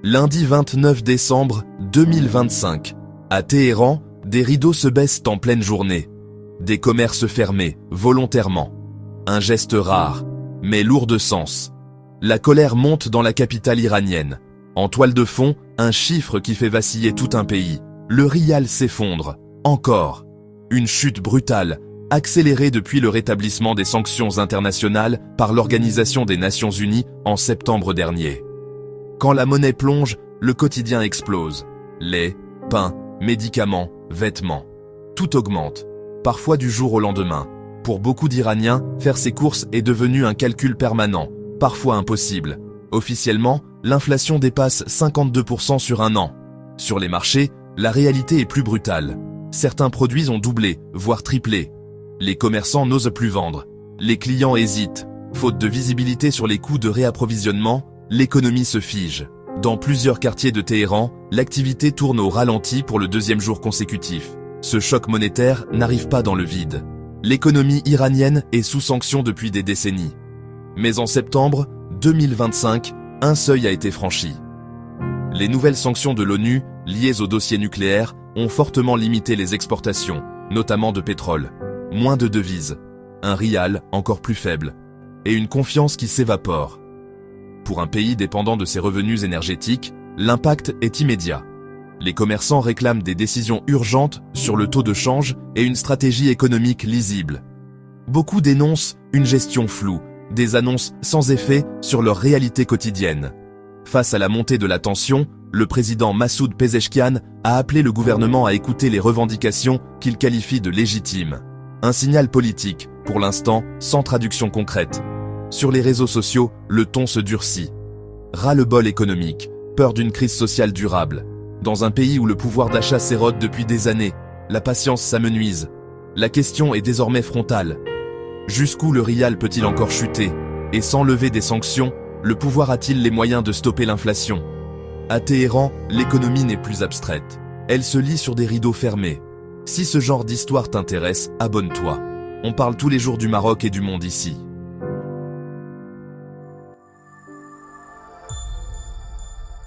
Lundi 29 décembre 2025. À Téhéran, des rideaux se baissent en pleine journée. Des commerces fermés, volontairement. Un geste rare, mais lourd de sens. La colère monte dans la capitale iranienne. En toile de fond, un chiffre qui fait vaciller tout un pays. Le rial s'effondre. Encore. Une chute brutale, accélérée depuis le rétablissement des sanctions internationales par l'Organisation des Nations Unies en septembre dernier. Quand la monnaie plonge, le quotidien explose. Lait, pain, médicaments, vêtements. Tout augmente, parfois du jour au lendemain. Pour beaucoup d'Iraniens, faire ses courses est devenu un calcul permanent, parfois impossible. Officiellement, l'inflation dépasse 52% sur un an. Sur les marchés, la réalité est plus brutale. Certains produits ont doublé, voire triplé. Les commerçants n'osent plus vendre. Les clients hésitent. Faute de visibilité sur les coûts de réapprovisionnement, l'économie se fige. Dans plusieurs quartiers de Téhéran, l'activité tourne au ralenti pour le deuxième jour consécutif. Ce choc monétaire n'arrive pas dans le vide. L'économie iranienne est sous sanction depuis des décennies. Mais en septembre 2025, un seuil a été franchi. Les nouvelles sanctions de l'ONU, liées au dossier nucléaire, ont fortement limité les exportations, notamment de pétrole. Moins de devises, un rial encore plus faible, et une confiance qui s'évapore. Pour un pays dépendant de ses revenus énergétiques, l'impact est immédiat. Les commerçants réclament des décisions urgentes sur le taux de change et une stratégie économique lisible. Beaucoup dénoncent une gestion floue, des annonces sans effet sur leur réalité quotidienne. Face à la montée de la tension, le président Massoud Pezeshkian a appelé le gouvernement à écouter les revendications qu'il qualifie de légitimes. Un signal politique, pour l'instant, sans traduction concrète. Sur les réseaux sociaux, le ton se durcit. Ras-le-bol économique, peur d'une crise sociale durable. Dans un pays où le pouvoir d'achat s'érode depuis des années, la patience s'amenuise. La question est désormais frontale. Jusqu'où le rial peut-il encore chuter? Et sans lever des sanctions, le pouvoir a-t-il les moyens de stopper l'inflation? À Téhéran, l'économie n'est plus abstraite. Elle se lit sur des rideaux fermés. Si ce genre d'histoire t'intéresse, abonne-toi. On parle tous les jours du Maroc et du monde ici.